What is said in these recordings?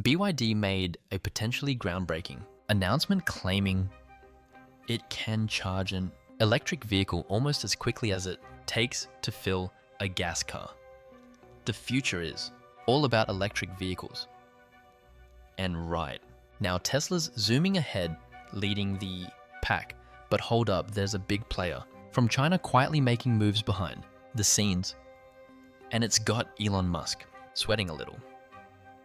BYD made a potentially groundbreaking announcement claiming it can charge an electric vehicle almost as quickly as it takes to fill a gas car. The future is all about electric vehicles. And right, now Tesla's zooming ahead, leading the pack. But hold up, there's a big player from China quietly making moves behind the scenes. And it's got Elon Musk sweating a little.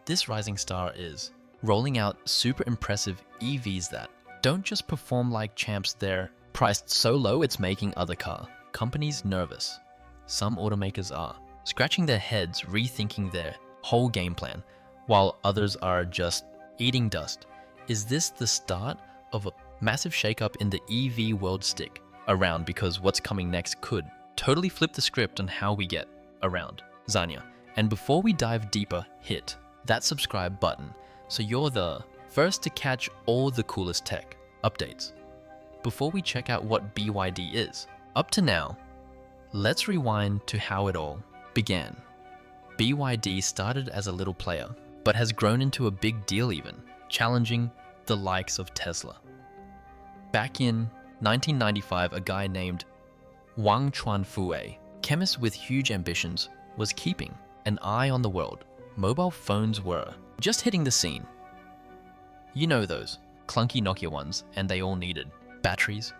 This rising star is rolling out super impressive EVs that don't just perform like champs, they're priced so low it's making other car companies nervous. Some automakers are scratching their heads, rethinking their whole game plan, while others are just eating dust. Is this the start of a massive shakeup in the EV world? Stick around because what's coming next could totally flip the script on how we get around Zanya. And before we dive deeper, hit that subscribe button so you're the first to catch all the coolest tech updates. Before we check out what BYD is up to now, let's rewind to how it all began. BYD started as a little player, but has grown into a big deal, even challenging the likes of Tesla. Back in 1995, a guy named Wang Chuanfue, chemist with huge ambitions, was keeping an eye on the world. Mobile phones were just hitting the scene. You know those clunky Nokia ones, and they all needed batteries.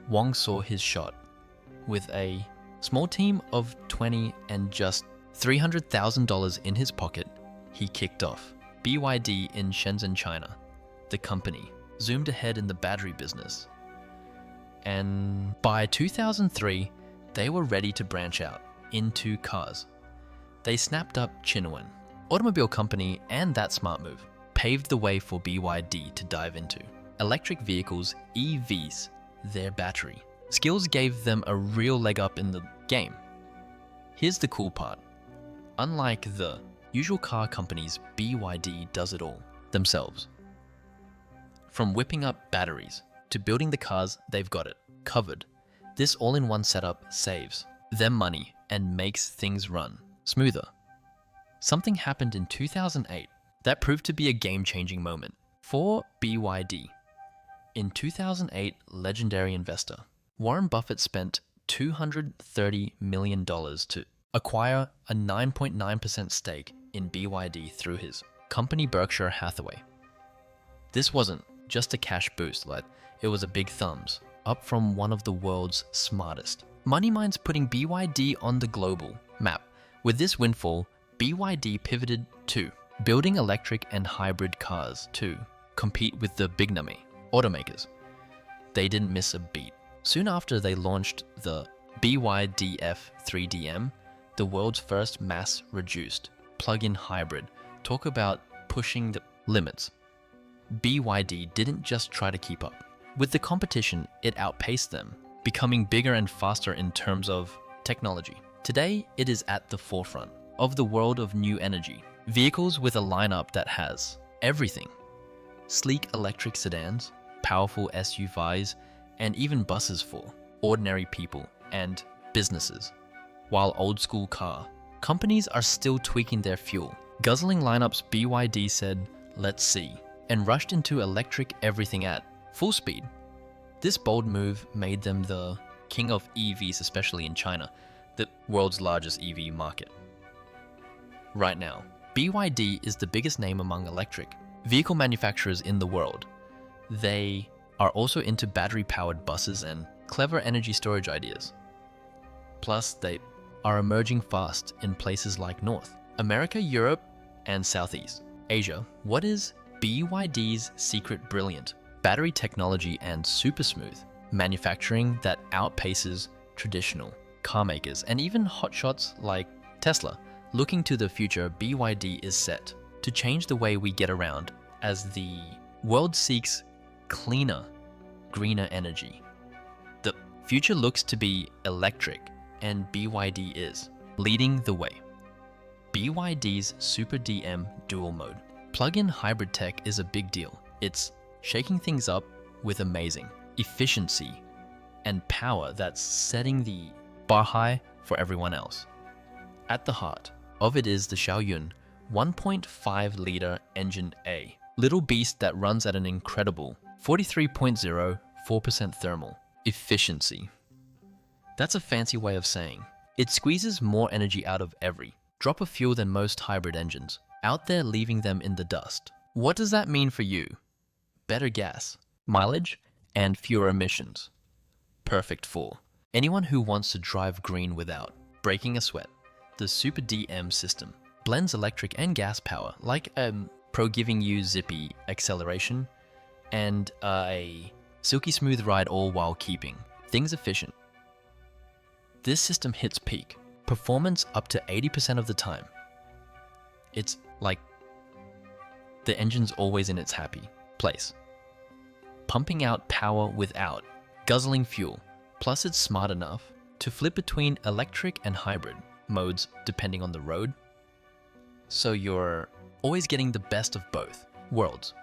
Wang saw his shot. With a small team of 20 and just $300,000 in his pocket, he kicked off BYD in Shenzhen, China. The company zoomed ahead in the battery business. And by 2003, they were ready to branch out into cars. They snapped up Chinoan automobile company, and that smart move paved the way for BYD to dive into electric vehicles, EVs. Their battery skills gave them a real leg up in the game. Here's the cool part. Unlike the usual car companies, BYD does it all themselves. From whipping up batteries to building the cars, they've got it covered. This all-in-one setup saves them money and makes things run smoother. Something happened in 2008 that proved to be a game-changing moment for BYD. In 2008, legendary investor Warren Buffett spent $230 million to acquire a 9.9% stake in BYD through his company Berkshire Hathaway. This wasn't just a cash boost, it was a big thumbs up from one of the world's smartest money minds, putting BYD on the global map. With this windfall, BYD pivoted to building electric and hybrid cars to compete with the big name automakers. They didn't miss a beat. Soon after, they launched the BYD F3DM, the world's first mass-reduced plug-in hybrid. Talk about pushing the limits. BYD didn't just try to keep up with the competition, it outpaced them, becoming bigger and faster in terms of technology. Today, it is at the forefront of the world of new energy vehicles, with a lineup that has everything: sleek electric sedans, powerful SUVs, and even buses for ordinary people and businesses. While old school car companies are still tweaking their fuel guzzling lineups, BYD said, "Let's see," and rushed into electric everything at full speed. This bold move made them the king of EVs, especially in China, the world's largest EV market. Right now, BYD is the biggest name among electric vehicle manufacturers in the world. They are also into battery-powered buses and clever energy storage ideas. Plus, they are emerging fast in places like North America, Europe, and Southeast Asia. What is BYD's secret? Brilliant battery technology and super smooth manufacturing that outpaces traditional car makers and even hotshots like Tesla. Looking to the future, BYD is set to change the way we get around as the world seeks cleaner, greener energy. The future looks to be electric, and BYD is leading the way. BYD's Super DM dual mode plug-in hybrid tech is a big deal. It's shaking things up with amazing efficiency and power that's setting the bar high for everyone else. At the heart of it is the Xiaoyun 1.5 litre engine A. Little beast that runs at an incredible 43.04% thermal efficiency. That's a fancy way of saying it squeezes more energy out of every drop of fuel than most hybrid engines, out there leaving them in the dust. What does that mean for you? Better gas, mileage, and fewer emissions. Perfect for anyone who wants to drive green without breaking a sweat. The Super DM system blends electric and gas power like Pro, giving you zippy acceleration and a silky smooth ride, all while keeping things efficient. This system hits peak performance up to 80% of the time. It's like the engine's always in its happy place, pumping out power without guzzling fuel. Plus it's smart enough to flip between electric and hybrid modes depending on the road. So you're always getting the best of both worlds.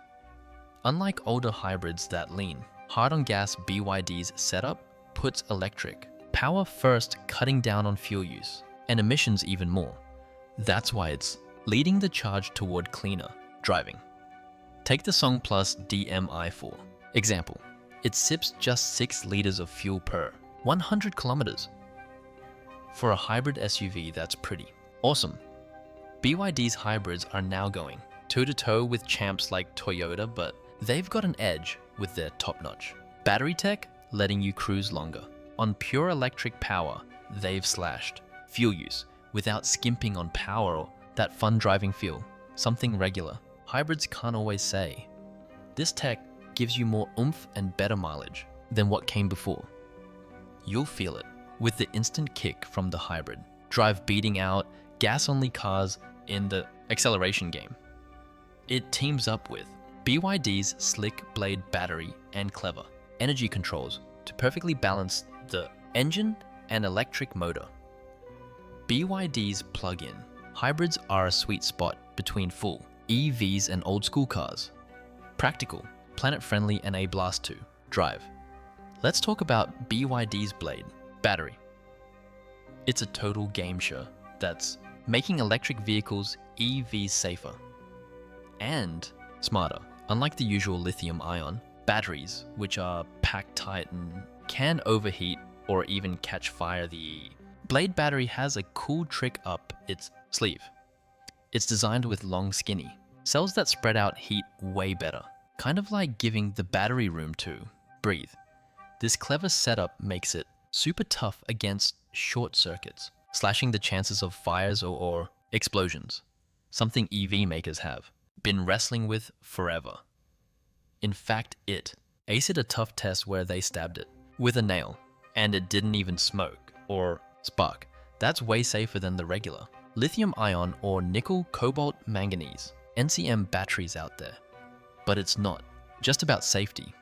Unlike older hybrids that lean hard on gas, BYD's setup puts electric power first, cutting down on fuel use and emissions even more. That's why it's leading the charge toward cleaner driving. Take the Song Plus DMi for example. It sips just 6 liters of fuel per 100 kilometers. For a hybrid SUV, that's pretty awesome. BYD's hybrids are now going toe-to-toe with champs like Toyota, but they've got an edge with their top-notch battery tech, letting you cruise longer. On pure electric power, they've slashed fuel use without skimping on power or that fun driving feel, something regular hybrids can't always say. This tech gives you more oomph and better mileage than what came before. You'll feel it with the instant kick from the hybrid drive, beating out gas-only cars in the acceleration game. It teams up with BYD's slick blade battery and clever energy controls to perfectly balance the engine and electric motor. BYD's plug-in hybrids are a sweet spot between full EVs and old-school cars. Practical, planet-friendly, and a blast to drive. Let's talk about BYD's blade battery. It's a total game show that's making electric vehicles EVs safer and smarter. Unlike the usual lithium-ion batteries, which are packed tight and can overheat or even catch fire, the blade battery has a cool trick up its sleeve. It's designed with long, skinny cells that spread out heat way better, kind of like giving the battery room to breathe. This clever setup makes it super tough against short circuits, slashing the chances of fires or explosions, something EV makers have been wrestling with forever. In fact, it aced a tough test where they stabbed it with a nail and it didn't even smoke or spark. That's way safer than the regular lithium-ion or nickel, cobalt, manganese, NCM batteries out there. But it's not just about safety.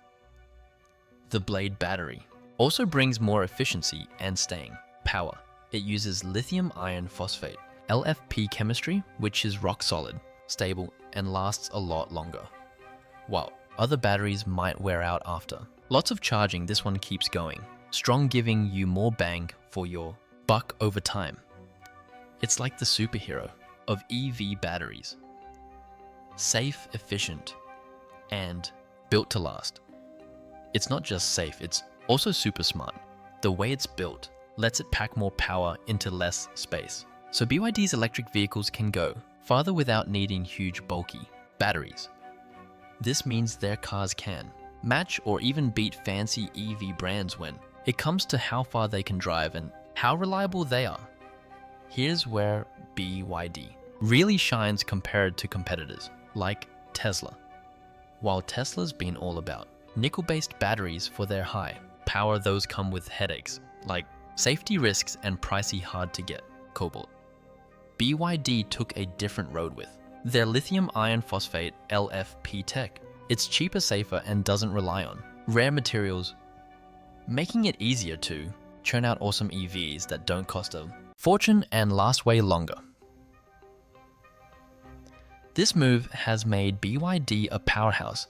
The blade battery also brings more efficiency and staying power. It uses lithium iron phosphate, LFP chemistry, which is rock solid, stable, and lasts a lot longer. While other batteries might wear out after lots of charging, this one keeps going strong, giving you more bang for your buck over time. It's like the superhero of EV batteries. Safe, efficient, and built to last. It's not just safe, it's also super smart. The way it's built lets it pack more power into less space. So BYD's electric vehicles can go farther without needing huge, bulky batteries. This means their cars can match or even beat fancy EV brands when it comes to how far they can drive and how reliable they are. Here's where BYD really shines compared to competitors like Tesla. While Tesla's been all about nickel-based batteries for their high power, those come with headaches like safety risks and pricey, hard-to-get cobalt. BYD took a different road with their lithium iron phosphate LFP tech. It's cheaper, safer, and doesn't rely on rare materials, making it easier to churn out awesome EVs that don't cost a fortune and last way longer. This move has made BYD a powerhouse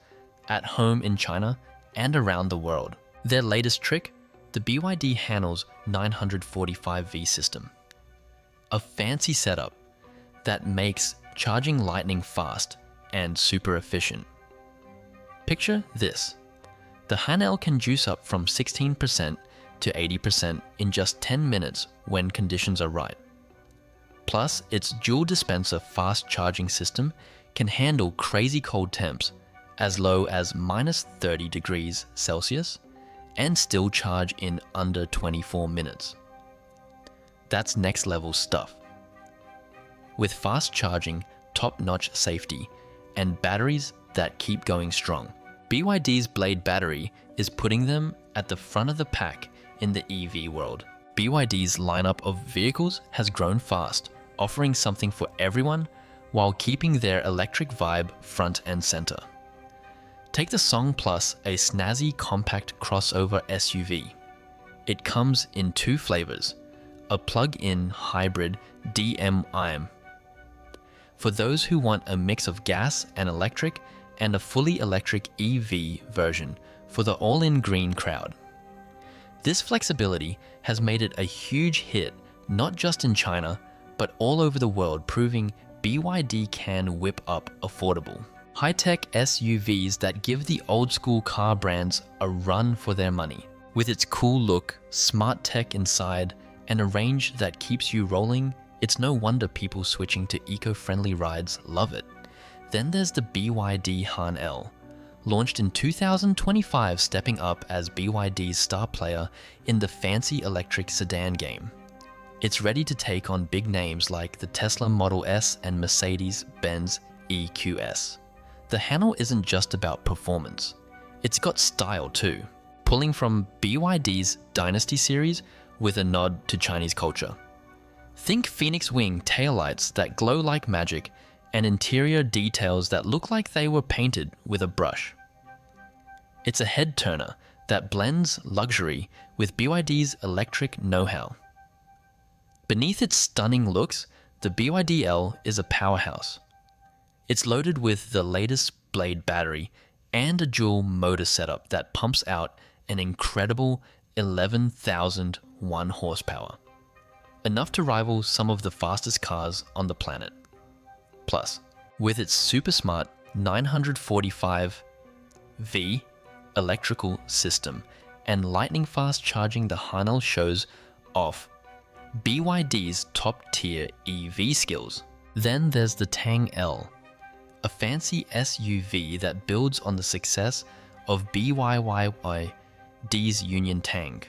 at home in China and around the world. Their latest trick, the BYD handles 945V system. A fancy setup that makes charging lightning fast and super efficient. Picture this. The Han-L can juice up from 16% to 80% in just 10 minutes when conditions are right. Plus, its dual dispenser fast charging system can handle crazy cold temps as low as -30 degrees Celsius and still charge in under 24 minutes. That's next level stuff. With fast charging, top-notch safety, and batteries that keep going strong, BYD's Blade battery is putting them at the front of the pack in the EV world. BYD's lineup of vehicles has grown fast, offering something for everyone while keeping their electric vibe front and center. Take the Song Plus, a snazzy compact crossover SUV. It comes in two flavors, a plug-in hybrid DM-IM. For those who want a mix of gas and electric, and a fully electric EV version for the all-in green crowd. This flexibility has made it a huge hit, not just in China, but all over the world, proving BYD can whip up affordable, high-tech SUVs that give the old-school car brands a run for their money. With its cool look, smart tech inside, and a range that keeps you rolling, it's no wonder people switching to eco-friendly rides love it. Then there's the BYD Han-L, launched in 2025, stepping up as BYD's star player in the fancy electric sedan game. It's ready to take on big names like the Tesla Model S and Mercedes-Benz EQS. The Han-L isn't just about performance. It's got style too, pulling from BYD's Dynasty series with a nod to Chinese culture. Think Phoenix Wing taillights that glow like magic and interior details that look like they were painted with a brush. It's a head-turner that blends luxury with BYD's electric know-how. Beneath its stunning looks, the BYD L is a powerhouse. It's loaded with the latest Blade battery and a dual motor setup that pumps out an incredible 11,001 horsepower, enough to rival some of the fastest cars on the planet. Plus, with its super smart 945V electrical system and lightning-fast charging, the Han-L shows off BYD's top-tier EV skills. Then there's the Tang L, a fancy SUV that builds on the success of BYD's Union Tang.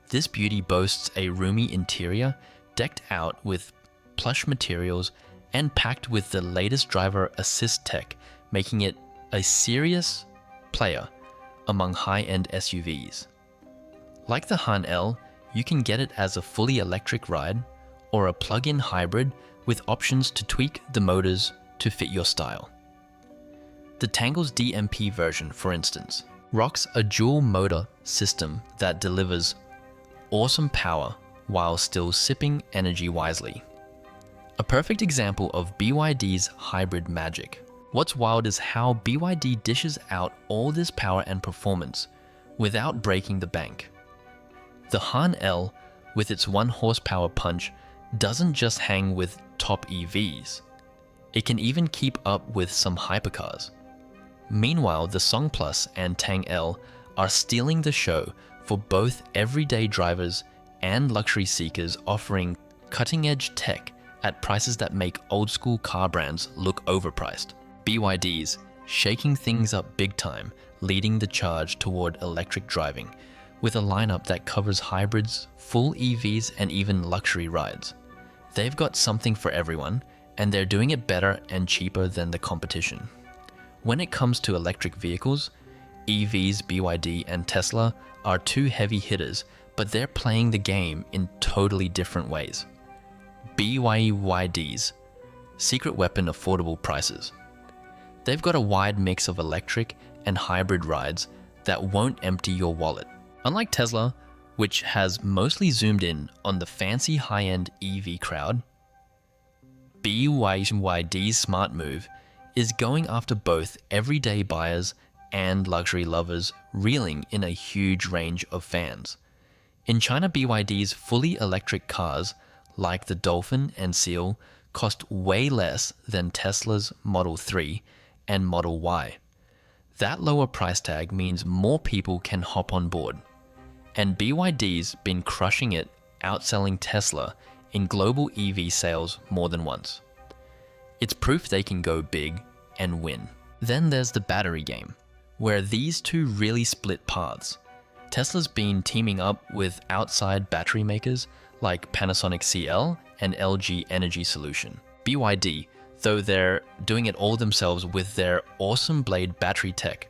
This beauty boasts a roomy interior decked out with plush materials and packed with the latest driver assist tech, making it a serious player among high-end SUVs. Like the Han-L, you can get it as a fully electric ride or a plug-in hybrid with options to tweak the motors to fit your style. The Tangle's DMP version, for instance, rocks a dual motor system that delivers awesome power while still sipping energy wisely. A perfect example of BYD's hybrid magic. What's wild is how BYD dishes out all this power and performance without breaking the bank. The Han-L, with its 1 horsepower punch, doesn't just hang with top EVs. It can even keep up with some hypercars. Meanwhile, the Song Plus and Tang L are stealing the show for both everyday drivers and luxury seekers, offering cutting-edge tech at prices that make old-school car brands look overpriced. BYD's shaking things up big time, leading the charge toward electric driving, with a lineup that covers hybrids, full EVs, and even luxury rides. They've got something for everyone, and they're doing it better and cheaper than the competition. When it comes to electric vehicles, EVs, BYD, and Tesla are two heavy hitters, but they're playing the game in totally different ways. BYD's secret weapon: affordable prices. They've got a wide mix of electric and hybrid rides that won't empty your wallet. Unlike Tesla, which has mostly zoomed in on the fancy high-end EV crowd, BYD's smart move is going after both everyday buyers and luxury lovers, reeling in a huge range of fans. In China, BYD's fully electric cars, like the Dolphin and Seal, cost way less than Tesla's Model 3 and Model Y. That lower price tag means more people can hop on board. And BYD's been crushing it, outselling Tesla in global EV sales more than once. It's proof they can go big and win. Then there's the battery game, where these two really split paths. Tesla's been teaming up with outside battery makers like Panasonic CL and LG Energy Solution. BYD, though they're doing it all themselves with their awesome blade battery tech.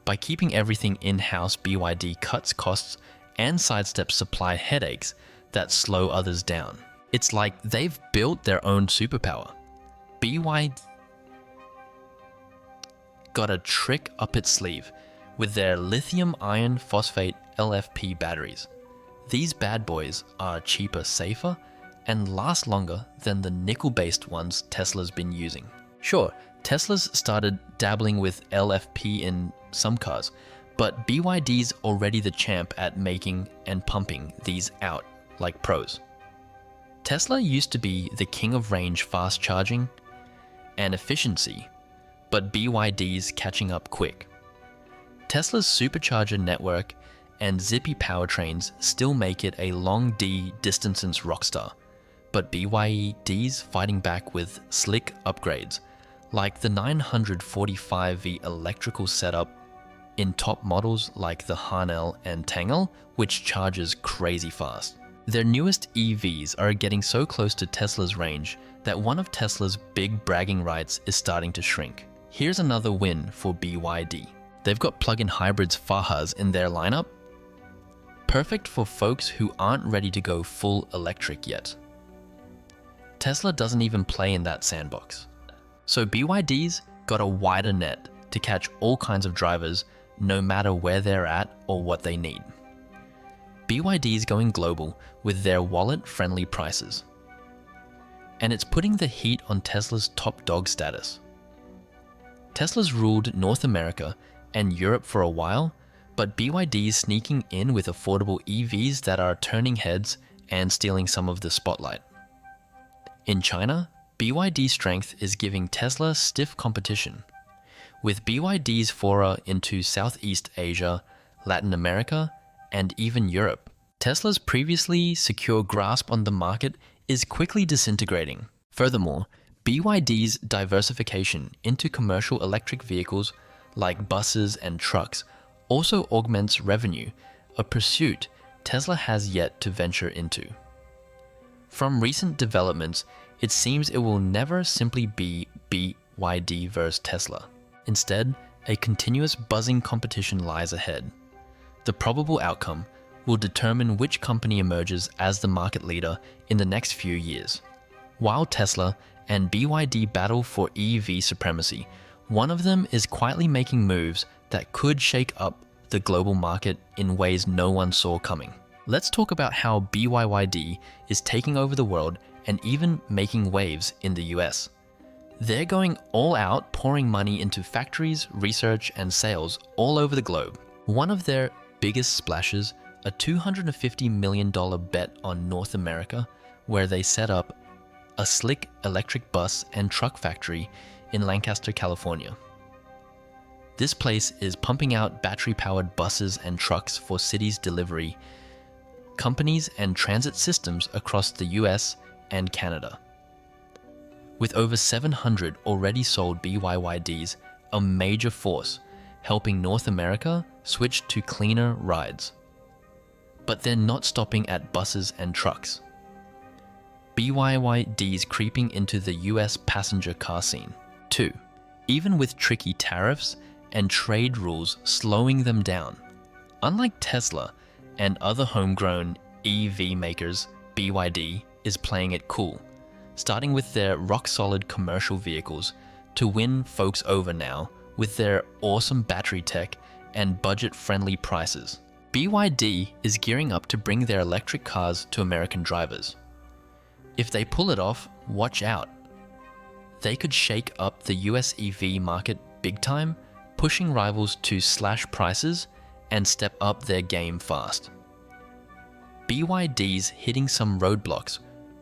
By keeping everything in-house, BYD cuts costs and sidesteps supply headaches that slow others down. It's like they've built their own superpower. BYD got a trick up its sleeve with their lithium iron phosphate LFP batteries. These bad boys are cheaper, safer, and last longer than the nickel-based ones Tesla's been using. Sure, Tesla's started dabbling with LFP in some cars, but BYD's already the champ at making and pumping these out like pros. Tesla used to be the king of range, fast charging, and efficiency, but BYD's catching up quick. Tesla's supercharger network and zippy powertrains still make it a long D distance rockstar, but BYD's fighting back with slick upgrades, like the 945V electrical setup in top models like the Harnell and Tangle, which charges crazy fast. Their newest EVs are getting so close to Tesla's range that one of Tesla's big bragging rights is starting to shrink. Here's another win for BYD. They've got plug-in hybrids Fahas in their lineup, perfect for folks who aren't ready to go full electric yet. Tesla doesn't even play in that sandbox. So BYD's got a wider net to catch all kinds of drivers, no matter where they're at or what they need. BYD's going global with their wallet-friendly prices. And it's putting the heat on Tesla's top dog status. Tesla's ruled North America and Europe for a while, but BYD's sneaking in with affordable EVs that are turning heads and stealing some of the spotlight. In China, BYD's strength is giving Tesla stiff competition, with BYD's foray into Southeast Asia, Latin America, and even Europe. Tesla's previously secure grasp on the market is quickly disintegrating. Furthermore, BYD's diversification into commercial electric vehicles like buses and trucks also augments revenue, a pursuit Tesla has yet to venture into. From recent developments, it seems it will never simply be BYD versus Tesla. Instead, a continuous buzzing competition lies ahead. The probable outcome will determine which company emerges as the market leader in the next few years. While Tesla and BYD battle for EV supremacy, one of them is quietly making moves that could shake up the global market in ways no one saw coming. Let's talk about how BYD is taking over the world and even making waves in the US. They're going all out, pouring money into factories, research, and sales all over the globe. One of their biggest splashes, a $250 million bet on North America, where they set up a slick electric bus and truck factory in Lancaster, California. This place is pumping out battery-powered buses and trucks for cities' delivery, companies, and transit systems across the US and Canada. With over 700 already sold BYDs, a major force helping North America switch to cleaner rides. But they're not stopping at buses and trucks. BYD's creeping into the US passenger car scene, too, even with tricky tariffs and trade rules slowing them down. Unlike Tesla and other homegrown EV makers, BYD is playing it cool, starting with their rock-solid commercial vehicles to win folks over now with their awesome battery tech and budget-friendly prices. BYD is gearing up to bring their electric cars to American drivers. If they pull it off, watch out. They could shake up the US EV market big time, pushing rivals to slash prices and step up their game fast. BYD's hitting some roadblocks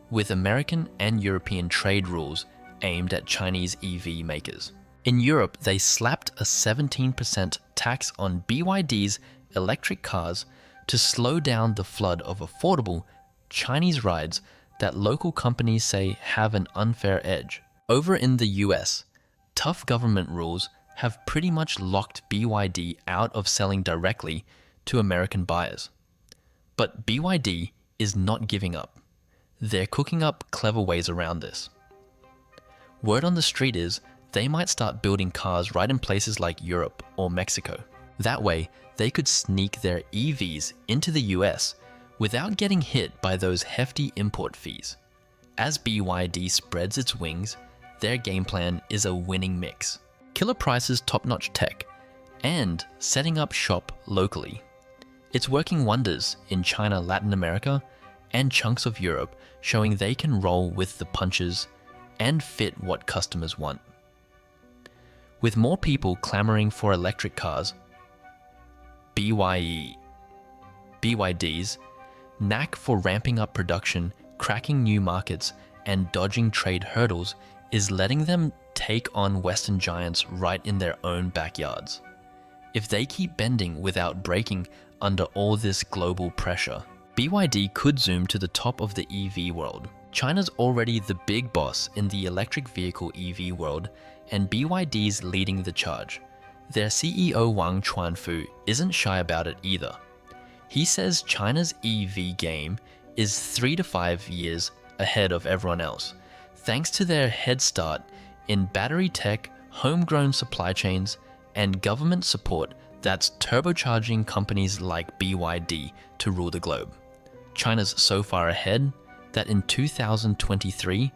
with American and European trade rules aimed at Chinese EV makers. In Europe, they slapped a 17% tax on BYD's electric cars to slow down the flood of affordable Chinese rides that local companies say have an unfair edge. Over in the US, tough government rules have pretty much locked BYD out of selling directly to American buyers. But BYD is not giving up. They're cooking up clever ways around this. Word on the street is they might start building cars right in places like Europe or Mexico. That way, they could sneak their EVs into the US without getting hit by those hefty import fees. As BYD spreads its wings, their game plan is a winning mix. Killer prices, top-notch tech, and setting up shop locally. It's working wonders in China, Latin America, and chunks of Europe, showing they can roll with the punches and fit what customers want. With more people clamoring for electric cars, BYD's knack for ramping up production, cracking new markets, and dodging trade hurdles is letting them take on Western giants right in their own backyards. If they keep bending without breaking under all this global pressure, BYD could zoom to the top of the EV world. China's already the big boss in the electric vehicle EV world, and BYD's leading the charge. Their CEO Wang Chuanfu isn't shy about it either. He says China's EV game is 3 to 5 years ahead of everyone else, thanks to their head start in battery tech, homegrown supply chains, and government support that's turbocharging companies like BYD to rule the globe. China's so far ahead that in 2023,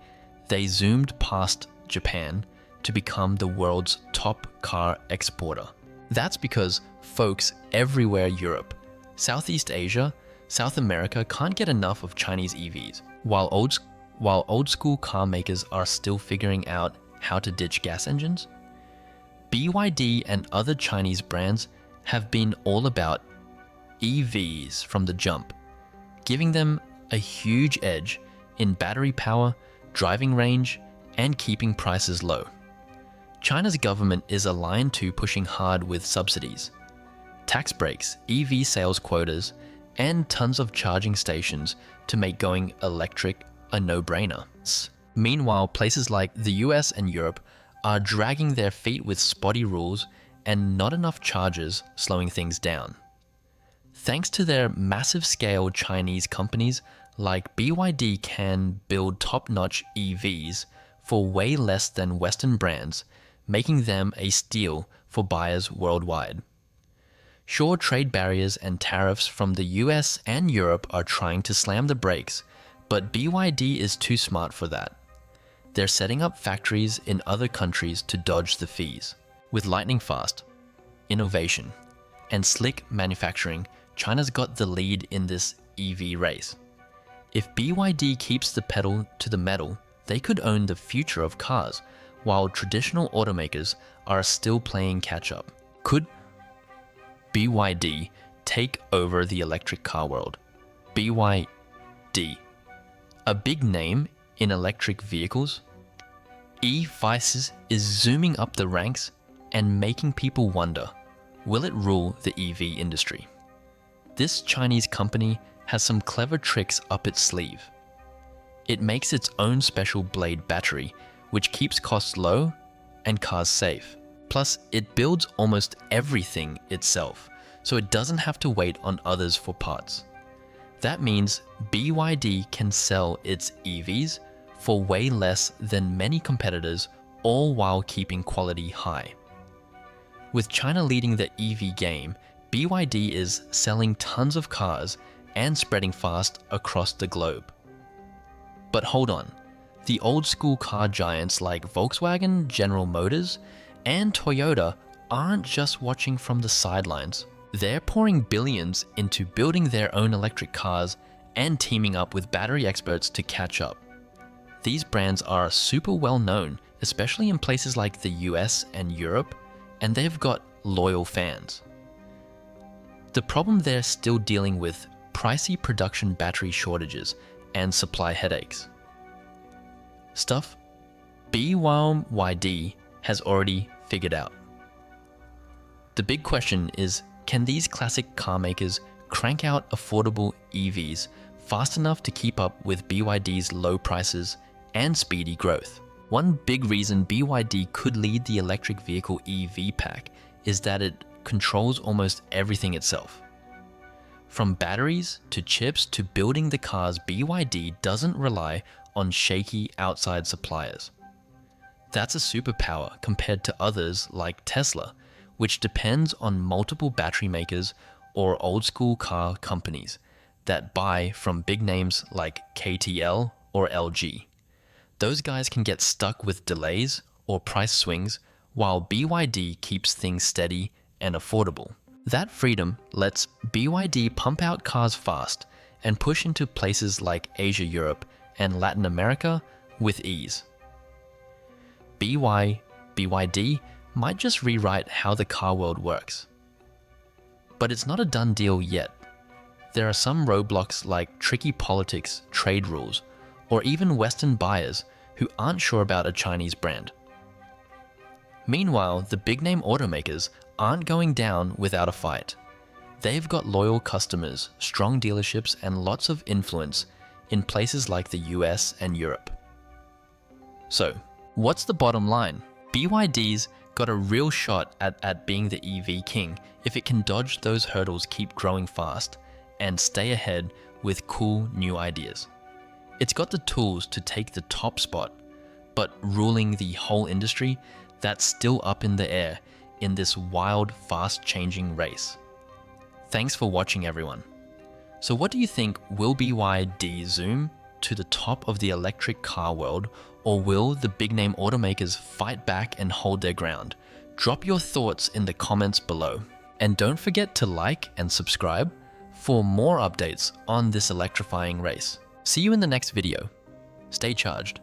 they zoomed past Japan to become the world's top car exporter. That's because folks everywhere Europe, Southeast Asia, South America can't get enough of Chinese EVs. While old school car makers are still figuring out how to ditch gas engines, BYD and other Chinese brands have been all about EVs from the jump, giving them a huge edge in battery power, driving range, and keeping prices low. China's government is aligned to pushing hard with subsidies, tax breaks, EV sales quotas, and tons of charging stations to make going electric a no-brainer. Meanwhile, places like the US and Europe are dragging their feet with spotty rules and not enough chargers, slowing things down. Thanks to their massive scale, Chinese companies like BYD can build top-notch EVs for way less than Western brands, making them a steal for buyers worldwide. Sure, trade barriers and tariffs from the US and Europe are trying to slam the brakes, but BYD is too smart for that. They're setting up factories in other countries to dodge the fees. With lightning-fast innovation and slick manufacturing, China's got the lead in this EV race. If BYD keeps the pedal to the metal, they could own the future of cars, while traditional automakers are still playing catch-up. Could BYD take over the electric car world? BYD, a big name in electric vehicles, E-Vices is zooming up the ranks and making people wonder, will it rule the EV industry? This Chinese company has some clever tricks up its sleeve. It makes its own special blade battery, which keeps costs low and cars safe. Plus, it builds almost everything itself, so it doesn't have to wait on others for parts. That means BYD can sell its EVs for way less than many competitors, all while keeping quality high. With China leading the EV game, BYD is selling tons of cars and spreading fast across the globe. But hold on, the old school car giants like Volkswagen, General Motors, and Toyota aren't just watching from the sidelines. They're pouring billions into building their own electric cars and teaming up with battery experts to catch up. These brands are super well known, especially in places like the US and Europe, and they've got loyal fans. The problem they're still dealing with pricey production battery shortages and supply headaches. Stuff BYD has already figured out. The big question is, can these classic car makers crank out affordable EVs fast enough to keep up with BYD's low prices and speedy growth? One big reason BYD could lead the electric vehicle EV pack is that it controls almost everything itself. From batteries to chips to building the cars, BYD doesn't rely on shaky outside suppliers. That's a superpower compared to others like Tesla, which depends on multiple battery makers or old school car companies that buy from big names like KTL or LG. Those guys can get stuck with delays or price swings, while BYD keeps things steady and affordable. That freedom lets BYD pump out cars fast and push into places like Asia, Europe, and Latin America with ease. BYD might just rewrite how the car world works. But it's not a done deal yet. There are some roadblocks like tricky politics, trade rules, or even Western buyers who aren't sure about a Chinese brand. Meanwhile, the big-name automakers aren't going down without a fight. They've got loyal customers, strong dealerships, and lots of influence in places like the US and Europe. So, what's the bottom line? BYD's got a real shot at being the EV king if it can dodge those hurdles, keep growing fast, and stay ahead with cool new ideas. It's got the tools to take the top spot, but ruling the whole industry, that's still up in the air in this wild, fast-changing race. Thanks for watching, everyone. So what do you think? Will BYD zoom to the top of the electric car world, or will the big-name automakers fight back and hold their ground? Drop your thoughts in the comments below. And don't forget to like and subscribe for more updates on this electrifying race. See you in the next video. Stay charged.